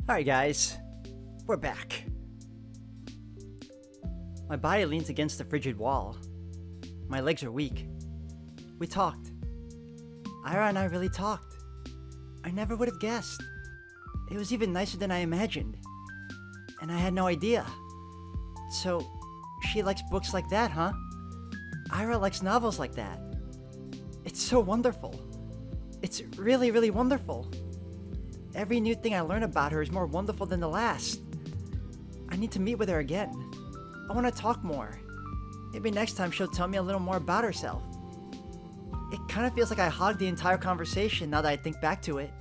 Alright guys, we're back. My body leans against the frigid wall. My legs are weak. We talked. Ira and I really talked. I never would have guessed. It was even nicer than I imagined. And I had no idea. So, she likes books like that, huh? Ira likes novels like that. It's so wonderful. It's really, really wonderful. Every new thing I learn about her is more wonderful than the last. I need to meet with her again. I want to talk more. Maybe next time she'll tell me a little more about herself. It kind of feels like I hogged the entire conversation now that I think back to it.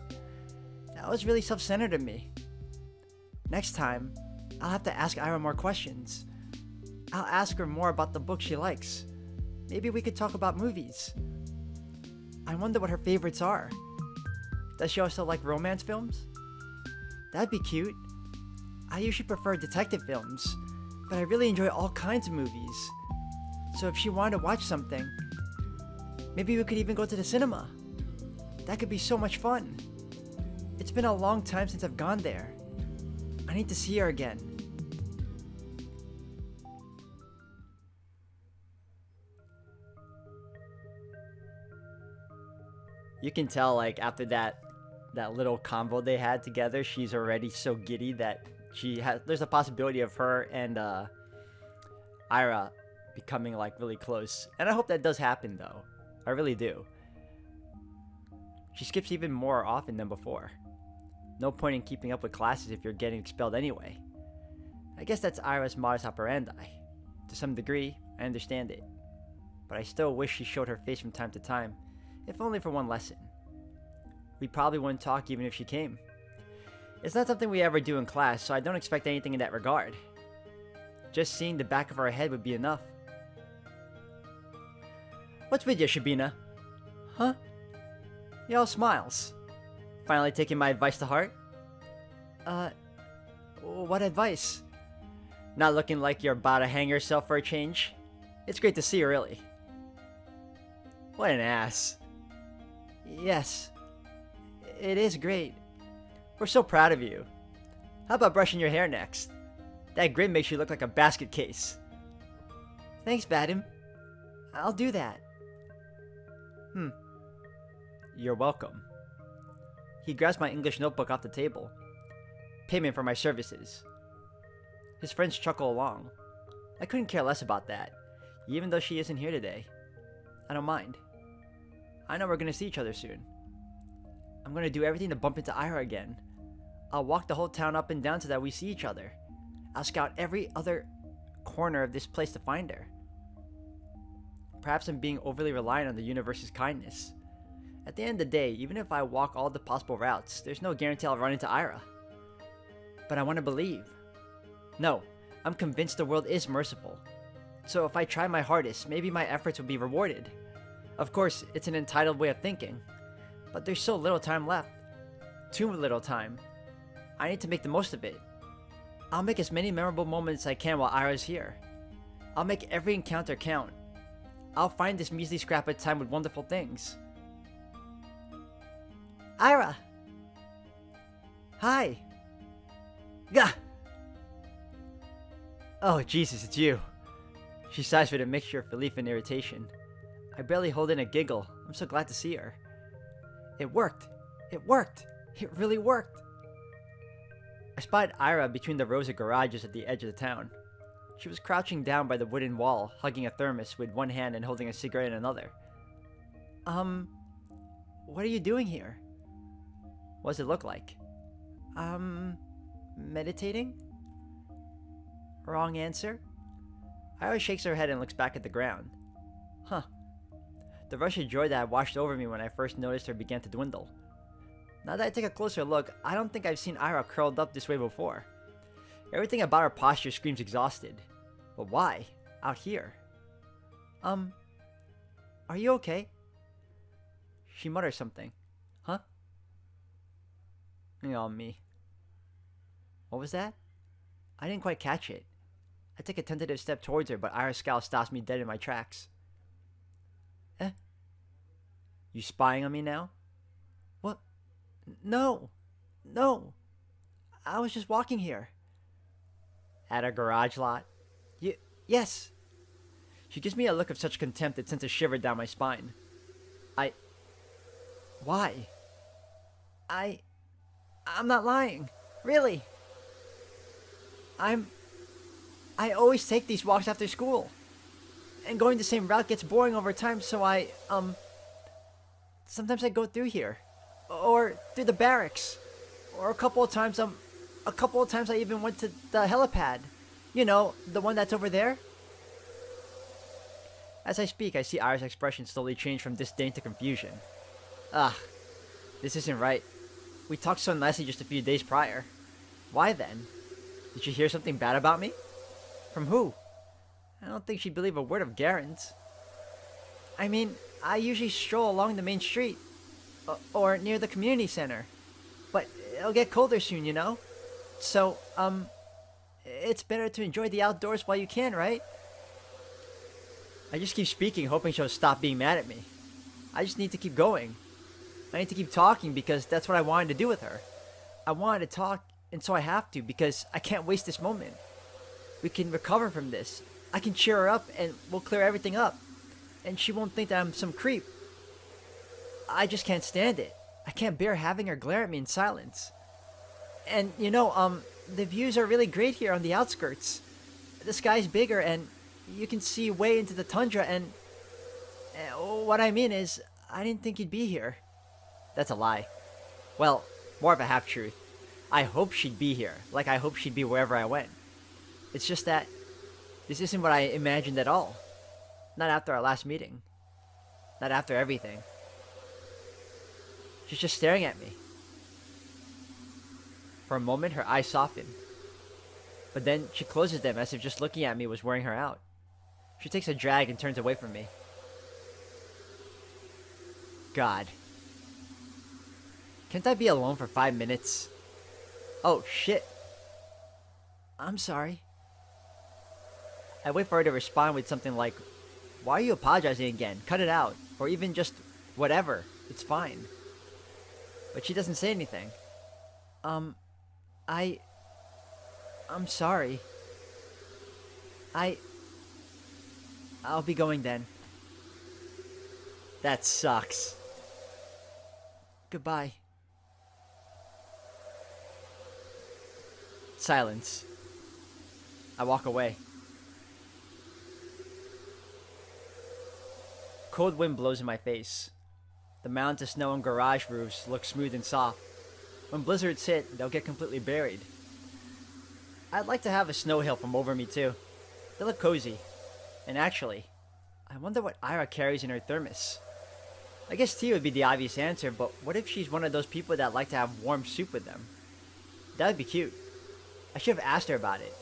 That was really self-centered of me. Next time, I'll have to ask Ira more questions. I'll ask her more about the books she likes. Maybe we could talk about movies. I wonder what her favorites are. Does she also like romance films? That'd be cute. I usually prefer detective films, but I really enjoy all kinds of movies. So if she wanted to watch something, maybe we could even go to the cinema. That could be so much fun. It's been a long time since I've gone there. I need to see her again. You can tell, like, after that little convo they had together, she's already so giddy that there's a possibility of her and Ira becoming, like, really close. And I hope that does happen, though. I really do. She skips even more often than before. No point in keeping up with classes if you're getting expelled anyway. I guess that's Ira's modus operandi. To some degree, I understand it. But I still wish she showed her face from time to time, if only for one lesson. We probably wouldn't talk even if she came. It's not something we ever do in class, so I don't expect anything in that regard. Just seeing the back of her head would be enough. What's with you, Shabina? Huh? He all smiles. Finally taking my advice to heart? What advice? Not looking like you're about to hang yourself for a change? It's great to see you, really. What an ass. Yes. It is great. We're so proud of you. How about brushing your hair next? That grin makes you look like a basket case. Thanks, Vadim. I'll do that. You're welcome. He grabs my English notebook off the table. Payment for my services. His friends chuckle along. I couldn't care less about that, even though she isn't here today. I don't mind. I know we're gonna see each other soon. I'm gonna do everything to bump into Ira again. I'll walk the whole town up and down so that we see each other. I'll scout every other corner of this place to find her. Perhaps I'm being overly reliant on the universe's kindness. At the end of the day, even if I walk all the possible routes, there's no guarantee I'll run into Ira. But I want to believe. No, I'm convinced the world is merciful. So if I try my hardest, maybe my efforts will be rewarded. Of course, it's an entitled way of thinking. But there's so little time left. Too little time. I need to make the most of it. I'll make as many memorable moments as I can while Ira's here. I'll make every encounter count. I'll find this measly scrap of time with wonderful things. Ira! Hi! Gah! Oh, Jesus, it's you. She sighs with a mixture of relief and irritation. I barely hold in a giggle. I'm so glad to see her. It worked. It worked. It really worked. I spotted Ira between the rows of garages at the edge of the town. She was crouching down by the wooden wall, hugging a thermos with one hand and holding a cigarette in another. What are you doing here? What does it look like? Meditating? Wrong answer. Ira shakes her head and looks back at the ground. Huh. The rush of joy that had washed over me when I first noticed her began to dwindle. Now that I take a closer look, I don't think I've seen Ira curled up this way before. Everything about her posture screams exhausted. But why? Out here? Are you okay? She mutters something. Huh? Oh, me. What was that? I didn't quite catch it. I take a tentative step towards her, but Ira's scowl stops me dead in my tracks. You spying on me now? What? No. No. I was just walking here. At a garage lot? Yes. She gives me a look of such contempt it sends a shiver down my spine. Why? I'm not lying. Really. I always take these walks after school. And going the same route gets boring over time, so sometimes I go through here. Or through the barracks. Or a couple of times I even went to the helipad. You know, the one that's over there. As I speak, I see Ira's expression slowly change from disdain to confusion. Ugh, this isn't right. We talked so nicely just a few days prior. Why then? Did she hear something bad about me? From who? I don't think she'd believe a word of Garen's. I mean, I usually stroll along the main street. Or near the community center. But it'll get colder soon, you know? So, it's better to enjoy the outdoors while you can, right? I just keep speaking, hoping she'll stop being mad at me. I just need to keep going. I need to keep talking because that's what I wanted to do with her. I wanted to talk, and so I have to because I can't waste this moment. We can recover from this. I can cheer her up, and we'll clear everything up. And she won't think that I'm some creep. I just can't stand it. I can't bear having her glare at me in silence. And, you know, the views are really great here on the outskirts. The sky's bigger, and you can see way into the tundra, and what I mean is, I didn't think you'd be here. That's a lie. Well, more of a half-truth. I hope she'd be here, like I hope she'd be wherever I went. It's just that this isn't what I imagined at all. Not after our last meeting. Not after everything. She's just staring at me. For a moment, her eyes soften. But then she closes them as if just looking at me was wearing her out. She takes a drag and turns away from me. God. Can't I be alone for 5 minutes? Oh, shit. I'm sorry. I wait for her to respond with something like, "Why are you apologizing again? Cut it out." Or even just, "Whatever. It's fine." But she doesn't say anything. I'm sorry. I'll be going then. That sucks. Goodbye. Silence. I walk away. Cold wind blows in my face. The mounds of snow on garage roofs look smooth and soft. When blizzards hit, they'll get completely buried. I'd like to have a snow hill from over me too. They look cozy. And actually, I wonder what Ira carries in her thermos. I guess tea would be the obvious answer, but what if she's one of those people that like to have warm soup with them? That would be cute. I should have asked her about it.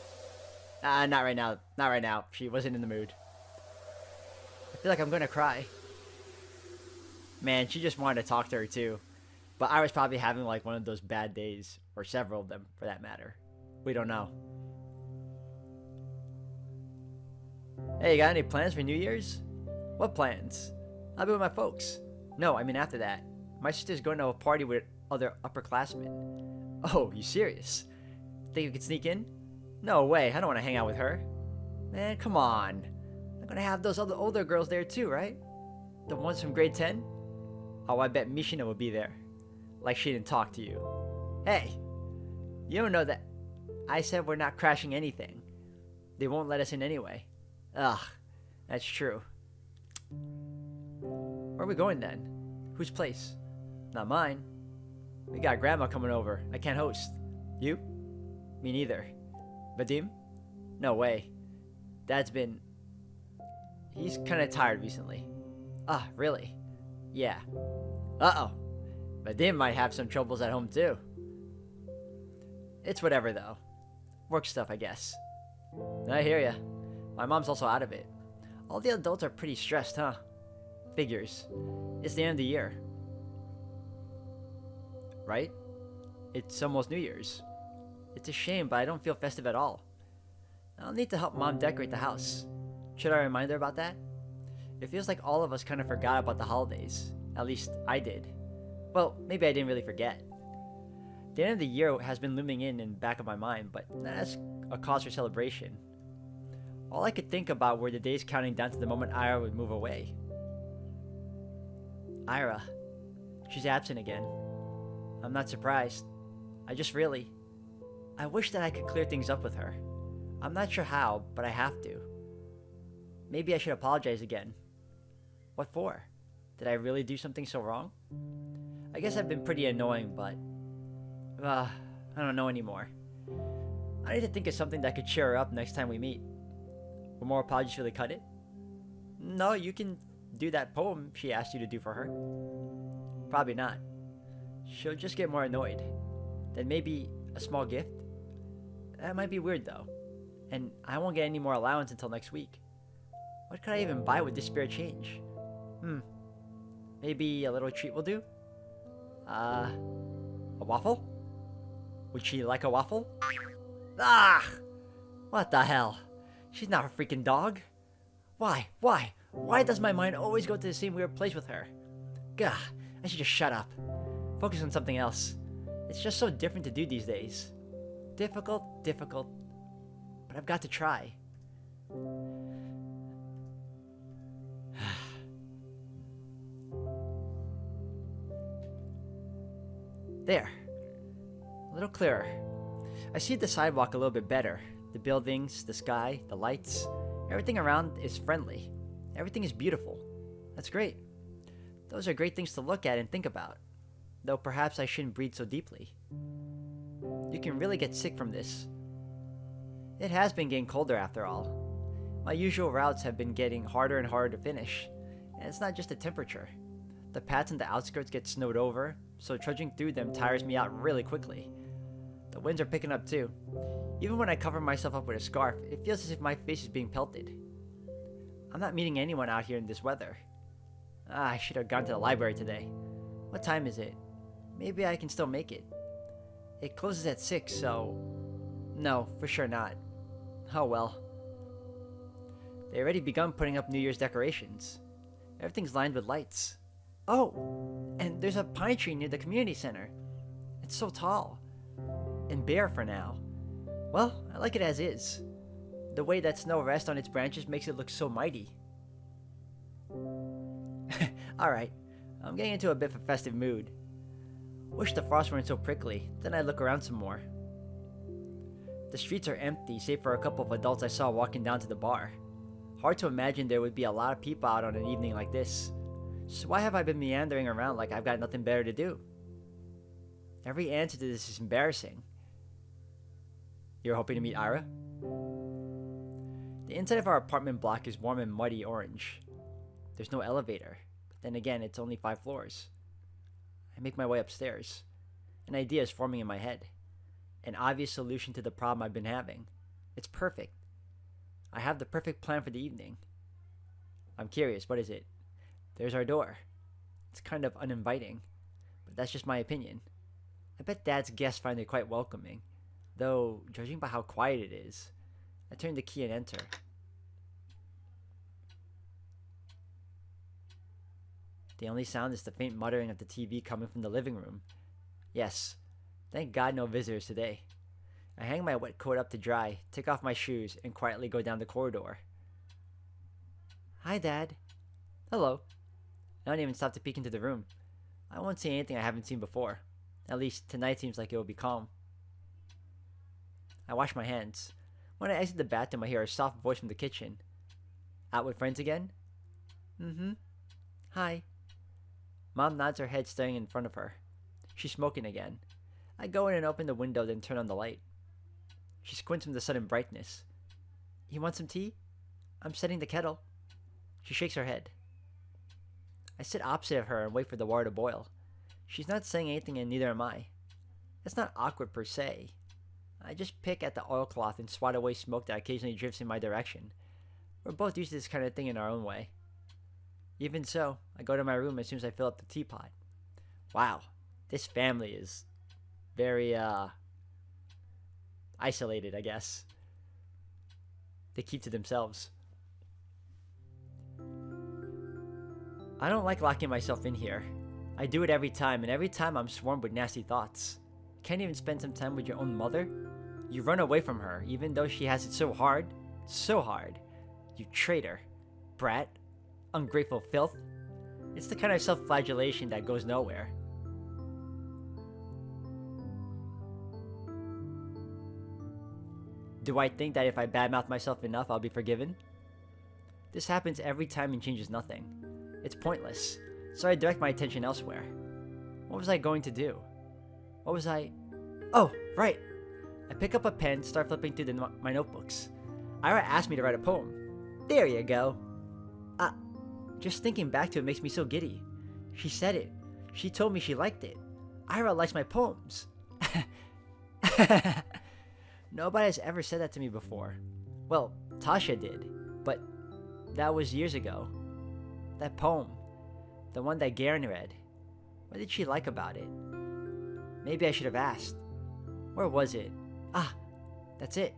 Not right now. Not right now. She wasn't in the mood. I feel like I'm gonna cry. Man, she just wanted to talk to her too. But I was probably having like one of those bad days. Or several of them, for that matter. We don't know. Hey, you got any plans for New Year's? What plans? I'll be with my folks. No, I mean after that. My sister's going to a party with other upperclassmen. Oh, you serious? Think you could sneak in? No way, I don't want to hang out with her. Man, come on. I'm gonna have those other older girls there too, right? The ones from grade 10? Oh, I bet Mishina will be there. Like she didn't talk to you. Hey, you don't know that I said we're not crashing anything. They won't let us in anyway. Ugh, that's true. Where are we going then? Whose place? Not mine. We got grandma coming over. I can't host. You? Me neither. Vadim? No way. Dad's been... He's kinda tired recently. Ah, really? Yeah. Uh-oh. Vadim might have some troubles at home too. It's whatever though. Work stuff, I guess. I hear ya. My mom's also out of it. All the adults are pretty stressed, huh? Figures. It's the end of the year. Right? It's almost New Year's. It's a shame, but I don't feel festive at all. I'll need to help Mom decorate the house. Should I remind her about that? It feels like all of us kind of forgot about the holidays. At least, I did. Well, maybe I didn't really forget. The end of the year has been looming in the back of my mind, but not as a cause for celebration. All I could think about were the days counting down to the moment Ira would move away. Ira. She's absent again. I'm not surprised. I wish that I could clear things up with her. I'm not sure how, but I have to. Maybe I should apologize again. What for? Did I really do something so wrong? I guess I've been pretty annoying, but... I don't know anymore. I need to think of something that could cheer her up next time we meet. Will more apologies really cut it? No, you can do that poem she asked you to do for her. Probably not. She'll just get more annoyed. Then maybe a small gift? That might be weird though. And I won't get any more allowance until next week. What could I even buy with this spare change? Maybe a little treat will do? A waffle? Would she like a waffle? Ah! What the hell? She's not a freaking dog. Why? Why does my mind always go to the same weird place with her? Gah, I should just shut up. Focus on something else. It's just so different to do these days. Difficult, but I've got to try. There. A little clearer. I see the sidewalk a little bit better. The buildings, the sky, the lights. Everything around is friendly. Everything is beautiful. That's great. Those are great things to look at and think about. Though perhaps I shouldn't breathe so deeply. You can really get sick from this. It has been getting colder after all. My usual routes have been getting harder and harder to finish. And it's not just the temperature. The paths in the outskirts get snowed over, so trudging through them tires me out really quickly. The winds are picking up too. Even when I cover myself up with a scarf, it feels as if my face is being pelted. I'm not meeting anyone out here in this weather. I should have gone to the library today. What time is it? Maybe I can still make it. It closes at 6, so... No, for sure not. Oh well. They already begun putting up New Year's decorations. Everything's lined with lights. Oh! And there's a pine tree near the community center. It's so tall. And bare for now. Well, I like it as is. The way that snow rests on its branches makes it look so mighty. Alright, I'm getting into a bit of a festive mood. Wish the frost weren't so prickly, then I'd look around some more. The streets are empty, save for a couple of adults I saw walking down to the bar. Hard to imagine there would be a lot of people out on an evening like this. So why have I been meandering around like I've got nothing better to do? Every answer to this is embarrassing. You're hoping to meet Ira? The inside of our apartment block is warm and muddy orange. There's no elevator, but then again, it's only 5 floors. I make my way upstairs. An idea is forming in my head. An obvious solution to the problem I've been having. It's perfect. I have the perfect plan for the evening. I'm curious, what is it? There's our door. It's kind of uninviting, but that's just my opinion. I bet Dad's guests find it quite welcoming, though judging by how quiet it is. I turn the key and enter. The only sound is the faint muttering of the TV coming from the living room. Yes, thank God no visitors today. I hang my wet coat up to dry, take off my shoes, and quietly go down the corridor. Hi, Dad. Hello. I don't even stop to peek into the room. I won't see anything I haven't seen before. At least, tonight seems like it will be calm. I wash my hands. When I exit the bathroom, I hear a soft voice from the kitchen. Out with friends again? Mm-hmm. Hi. Mom nods her head, staring in front of her. She's smoking again. I go in and open the window, then turn on the light. She squints from the sudden brightness. You want some tea? I'm setting the kettle. She shakes her head. I sit opposite of her and wait for the water to boil. She's not saying anything and neither am I. It's not awkward per se. I just pick at the oilcloth and swat away smoke that occasionally drifts in my direction. We're both used to this kind of thing in our own way. Even so, I go to my room as soon as I fill up the teapot. Wow, this family is very, isolated, I guess. They keep to themselves. I don't like locking myself in here. I do it every time, and every time I'm swarmed with nasty thoughts. can't even spend some time with your own mother? You run away from her, even though she has it so hard. So hard. You traitor. Brat. Ungrateful filth. It's the kind of self-flagellation that goes nowhere. Do I think that if I badmouth myself enough, I'll be forgiven? This happens every time and changes nothing. It's pointless, so I direct my attention elsewhere. What was I going to do? What was I... Oh, right! I pick up a pen, start flipping through my notebooks. Ira asked me to write a poem. There you go. Just thinking back to it makes me so giddy. She said it. She told me she liked it. Ira likes my poems. Nobody has ever said that to me before. Well, Tasha did, but that was years ago. That poem, the one that Garen read, what did she like about it? Maybe I should have asked. Where was it? That's it.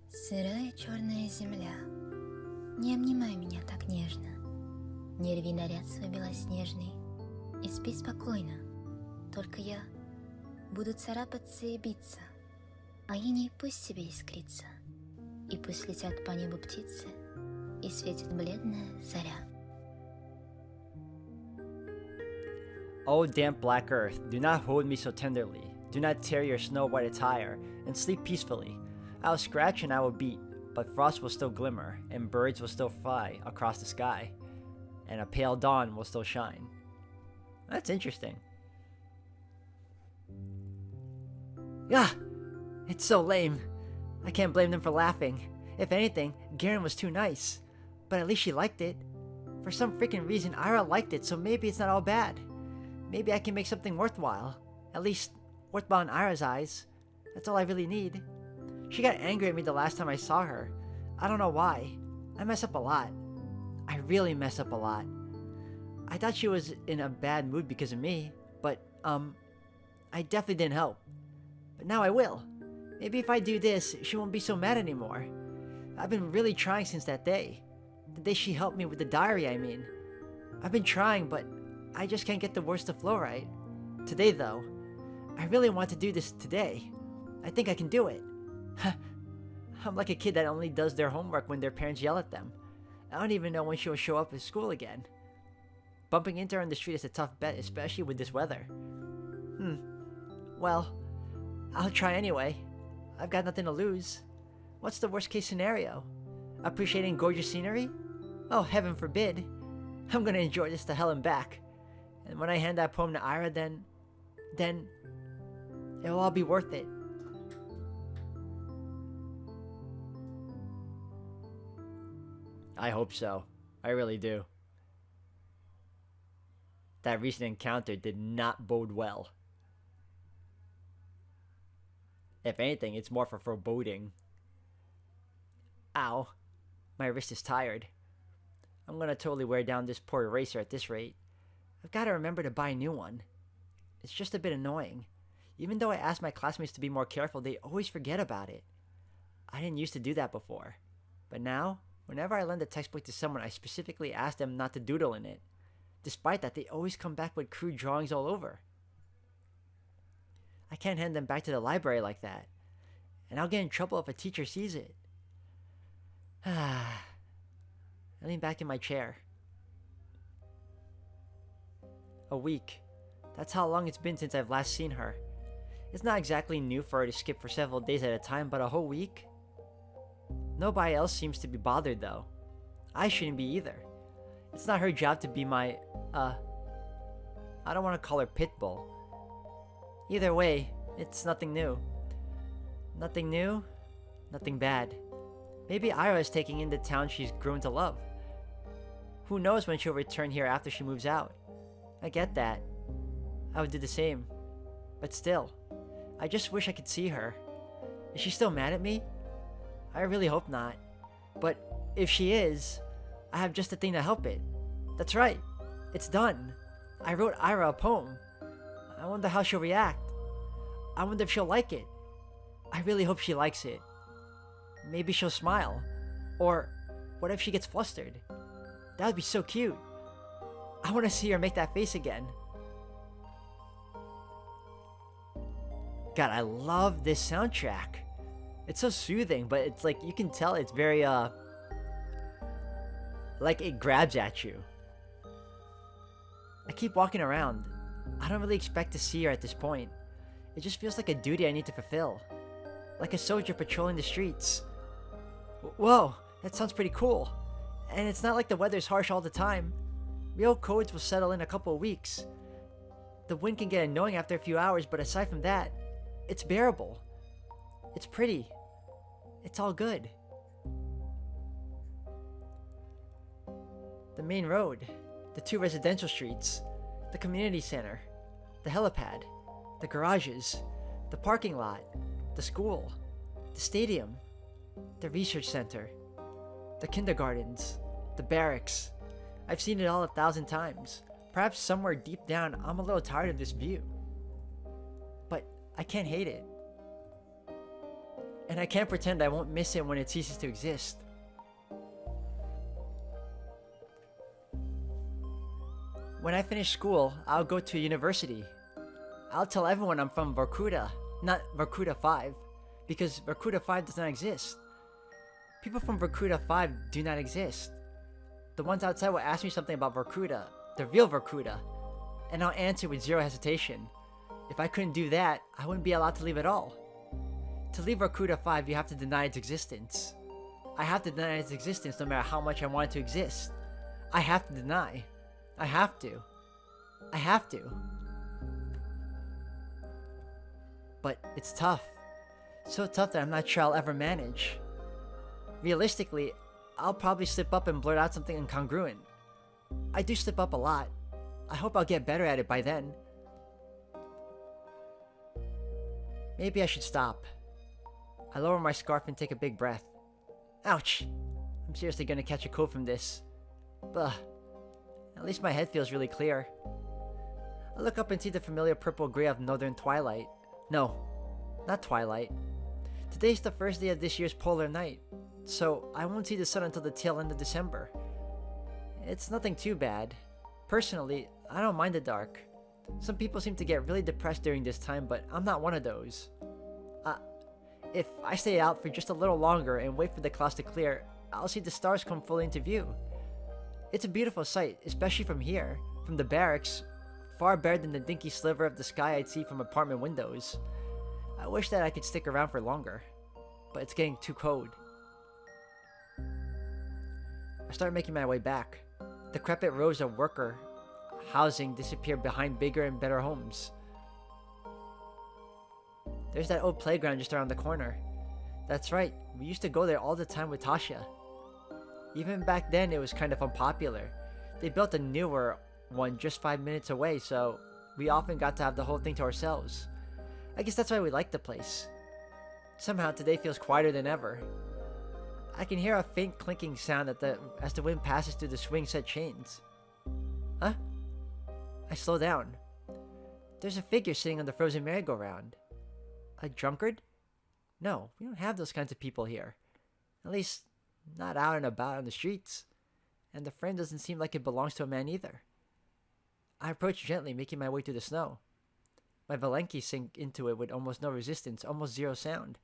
Сырая черная земля, не обнимай меня так нежно, не рви наряд свой белоснежный и спи спокойно. Только я буду царапаться и биться, а иней пусть себе искрится, и пусть летят по небу птицы, и светит бледная заря. O damp black earth, do not hold me so tenderly. Do not tear your snow-white attire, and sleep peacefully. I will scratch and I will beat, but frost will still glimmer, and birds will still fly across the sky, and a pale dawn will still shine. That's interesting. It's so lame. I can't blame them for laughing. If anything, Garen was too nice. But at least she liked it. For some freaking reason, Ira liked it, so maybe it's not all bad. Maybe I can make something worthwhile. At least, worthwhile in Ira's eyes. That's all I really need. She got angry at me the last time I saw her. I don't know why. I mess up a lot. I really mess up a lot. I thought she was in a bad mood because of me, but, I definitely didn't help. But now I will. Maybe if I do this, she won't be so mad anymore. I've been really trying since that day. The day she helped me with the diary, I mean. I've been trying, but I just can't get the words to flow right. Today, though, I really want to do this today. I think I can do it. I'm like a kid that only does their homework when their parents yell at them. I don't even know when she'll show up at school again. Bumping into her on the street is a tough bet, especially with this weather. Well, I'll try anyway. I've got nothing to lose. What's the worst case scenario? Appreciating gorgeous scenery? Oh, heaven forbid. I'm gonna enjoy this to hell and back. And when I hand that poem to Ira, then it'll all be worth it. I hope so. I really do. That recent encounter did not bode well. If anything, it's more for foreboding. Ow. My wrist is tired. I'm gonna totally wear down this poor eraser at this rate. I've gotta remember to buy a new one. It's just a bit annoying. Even though I ask my classmates to be more careful, they always forget about it. I didn't used to do that before. But now, whenever I lend a textbook to someone, I specifically ask them not to doodle in it. Despite that, they always come back with crude drawings all over. I can't hand them back to the library like that. And I'll get in trouble if a teacher sees it. I lean back in my chair. A week. That's how long it's been since I've last seen her. It's not exactly new for her to skip for several days at a time, but a whole week? Nobody else seems to be bothered though. I shouldn't be either. It's not her job to be my, I don't want to call her pit bull. Either way, it's nothing new. Nothing new, nothing bad. Maybe Ira is taking in the town she's grown to love. Who knows when she'll return here after she moves out. I get that. I would do the same. But still, I just wish I could see her. Is she still mad at me? I really hope not. But if she is, I have just the thing to help it. That's right. It's done. I wrote Ira a poem. I wonder how she'll react. I wonder if she'll like it. I really hope she likes it. Maybe she'll smile. Or what if she gets flustered? That would be so cute. I want to see her make that face again. God, I love this soundtrack. It's so soothing, but it's like you can tell it's very like it grabs at you. I keep walking around. I don't really expect to see her at this point. It just feels like a duty I need to fulfill. Like a soldier patrolling the streets. Whoa, that sounds pretty cool. And it's not like the weather's harsh all the time. Real codes will settle in a couple of weeks. The wind can get annoying after a few hours, but aside from that, it's bearable. It's pretty. It's all good. The main road, the 2 residential streets, the community center, the helipad, the garages, the parking lot, the school, the stadium, the research center, the kindergartens, the barracks. I've seen it all 1,000 times. Perhaps somewhere deep down, I'm a little tired of this view. But I can't hate it. And I can't pretend I won't miss it when it ceases to exist. When I finish school, I'll go to university. I'll tell everyone I'm from Vorkuta, not Vorkuta 5, because Vorkuta 5 does not exist. People from Vorkuta 5 do not exist. The ones outside will ask me something about Vorkuta, the real Vorkuta, and I'll answer with zero hesitation. If I couldn't do that, I wouldn't be allowed to leave at all. To leave Vorkuta 5, you have to deny its existence. I have to deny its existence no matter how much I want it to exist. I have to deny. I have to. I have to. But it's tough. So tough that I'm not sure I'll ever manage. Realistically, I'll probably slip up and blurt out something incongruent. I do slip up a lot. I hope I'll get better at it by then. Maybe I should stop. I lower my scarf and take a big breath. Ouch! I'm seriously gonna catch a cold from this. Ugh. At least my head feels really clear. I look up and see the familiar purple gray of northern twilight. No, not twilight. Today's the first day of this year's polar night, so I won't see the sun until the tail end of December. It's nothing too bad. Personally, I don't mind the dark. Some people seem to get really depressed during this time, but I'm not one of those. If I stay out for just a little longer and wait for the clouds to clear, I'll see the stars come fully into view. It's a beautiful sight, especially from here, from the barracks, far better than the dinky sliver of the sky I'd see from apartment windows. I wish that I could stick around for longer, but it's getting too cold. I start making my way back. Decrepit rows of worker housing disappear behind bigger and better homes. There's that old playground just around the corner. That's right, we used to go there all the time with Tasha. Even back then, it was kind of unpopular. They built a newer one just 5 minutes away, so we often got to have the whole thing to ourselves. I guess that's why we liked the place. Somehow, today feels quieter than ever. I can hear a faint clinking sound as the wind passes through the swing-set chains. Huh? I slow down. There's a figure sitting on the frozen merry-go-round. A drunkard? No, we don't have those kinds of people here. At least, not out and about on the streets. And the frame doesn't seem like it belongs to a man either. I approach gently, making my way through the snow. My Valenki sink into it with almost no resistance, almost zero sound.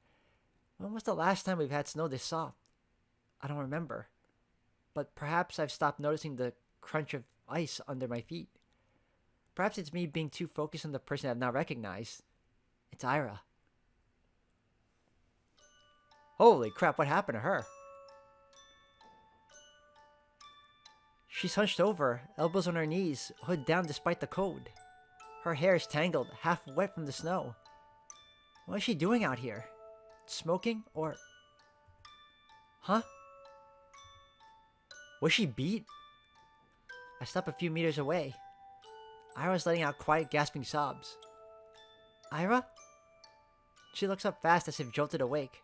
When was the last time we've had snow this soft? I don't remember. But perhaps I've stopped noticing the crunch of ice under my feet. Perhaps it's me being too focused on the person I've now recognized. It's Ira. Holy crap, what happened to her? She's hunched over, elbows on her knees, hood down despite the cold. Her hair is tangled, half wet from the snow. What is she doing out here? Smoking or... Huh? Was she beat? I stop a few meters away. Ira's letting out quiet, gasping sobs. Ira? She looks up fast as if jolted awake.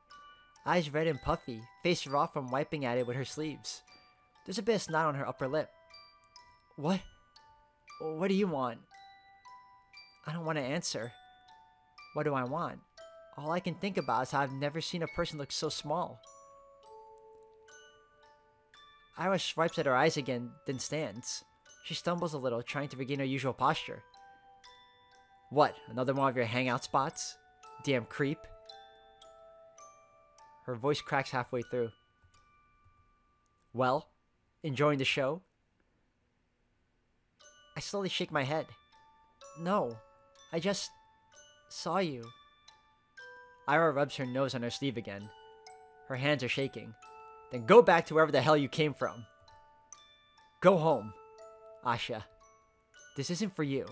Eyes red and puffy, face raw from wiping at it with her sleeves. There's a bit of snot on her upper lip. What? What do you want? I don't want to answer. What do I want? All I can think about is how I've never seen a person look so small. Ira swipes at her eyes again, then stands. She stumbles a little, trying to regain her usual posture. What, another one of your hangout spots? Damn creep. Her voice cracks halfway through. Well, enjoying the show? I slowly shake my head. No, I just saw you. Ira rubs her nose on her sleeve again. Her hands are shaking. Then go back to wherever the hell you came from. Go home, Asha. This isn't for you.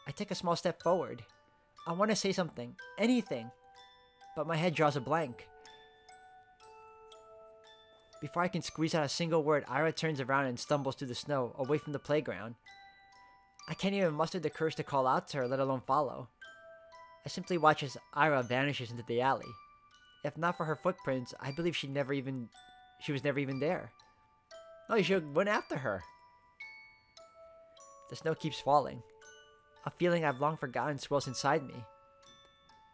I take a small step forward. I want to say something, anything, but my head draws a blank. Before I can squeeze out a single word, Ira turns around and stumbles through the snow, away from the playground. I can't even muster the courage to call out to her, let alone follow. I simply watch as Ira vanishes into the alley. If not for her footprints, I believe she was never even there. Oh, you should have went after her. The snow keeps falling. A feeling I've long forgotten swells inside me.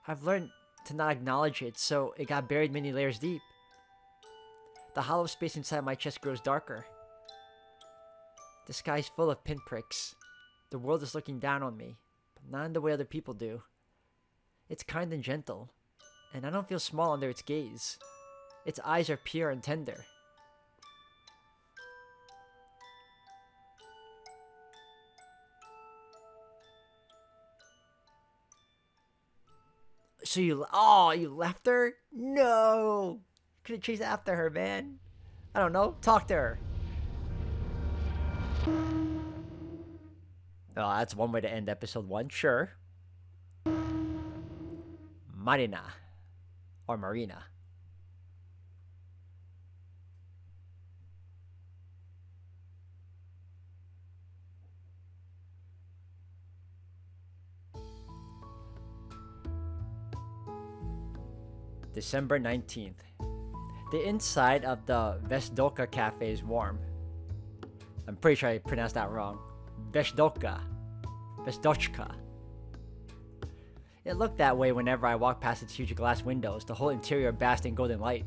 I've learned to not acknowledge it, so it got buried many layers deep. The hollow space inside my chest grows darker. The sky's full of pinpricks. The world is looking down on me, but not in the way other people do. It's kind and gentle, and I don't feel small under its gaze. Its eyes are pure and tender. So you left her? No! Could have chased after her, man. I don't know. Talk to her. Oh, that's one way to end episode 1. Sure. Marina. Or Marina. December 19th. The inside of the Z.A.T.O cafe is warm. I'm pretty sure I pronounced that wrong. Z.A.T.O. Z.A.T.O. It looked that way whenever I walked past its huge glass windows, the whole interior basked in golden light.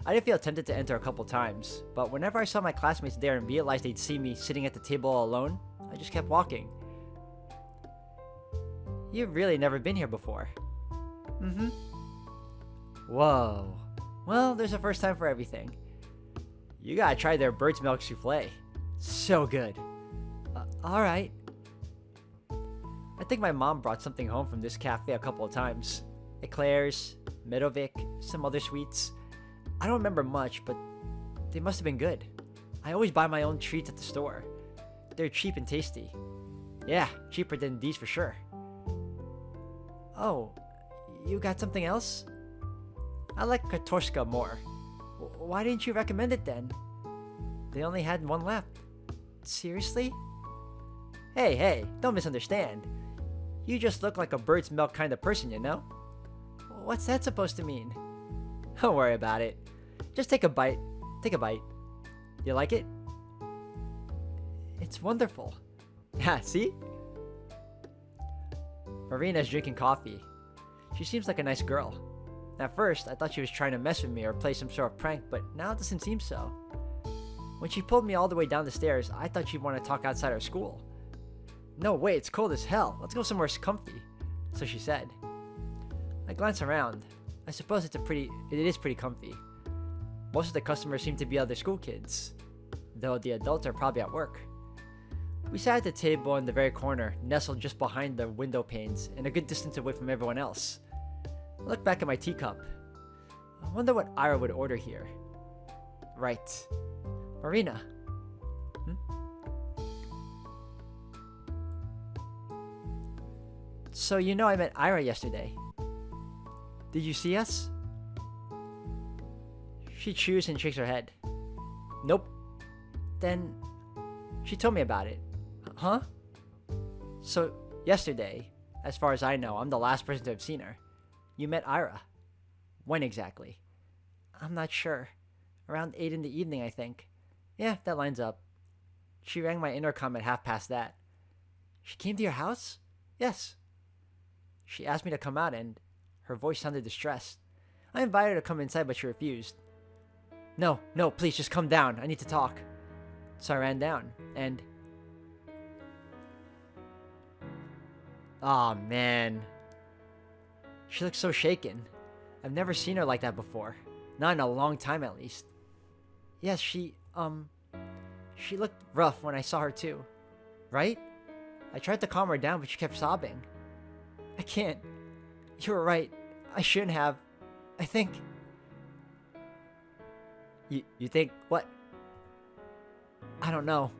I did feel tempted to enter a couple times, but whenever I saw my classmates there and realized they'd see me sitting at the table all alone, I just kept walking. You've really never been here before. Mm-hmm. Whoa. Well, there's a first time for everything. You gotta try their bird's milk souffle. So good. Alright. I think my mom brought something home from this cafe a couple of times. Eclairs, Medovic, some other sweets. I don't remember much, but they must have been good. I always buy my own treats at the store. They're cheap and tasty. Yeah, cheaper than these for sure. Oh, you got something else? I like Kartoshka more. Why didn't you recommend it then? They only had one left. Seriously? Hey, don't misunderstand. You just look like a bird's milk kind of person, you know? What's that supposed to mean? Don't worry about it. Just take a bite. Take a bite. You like it? It's wonderful. Yeah, see? Marina's drinking coffee. She seems like a nice girl. At first, I thought she was trying to mess with me or play some sort of prank, but now it doesn't seem so. When she pulled me all the way down the stairs, I thought she'd want to talk outside our school. No way, it's cold as hell. Let's go somewhere comfy. So she said. I glance around. I suppose it is pretty comfy. Most of the customers seem to be other school kids, though the adults are probably at work. We sat at the table in the very corner, nestled just behind the window panes, and a good distance away from everyone else. I look back at my teacup. I wonder what Ira would order here. Right. Marina. So you know I met Ira yesterday. Did you see us? She chews and shakes her head. Nope. Then she told me about it. Huh? So yesterday, as far as I know, I'm the last person to have seen her. You met Ira. When exactly? I'm not sure. Around 8 in the evening, I think. Yeah, that lines up. She rang my intercom at that. She came to your house? Yes. She asked me to come out and her voice sounded distressed. I invited her to come inside, but she refused. No, please just come down. I need to talk. So I ran down and... Aw, man. She looked so shaken. I've never seen her like that before. Not in a long time, at least. Yes, she looked rough when I saw her too. Right? I tried to calm her down, but she kept sobbing. I can't. You were right. I shouldn't have. I think... You think what? I don't know.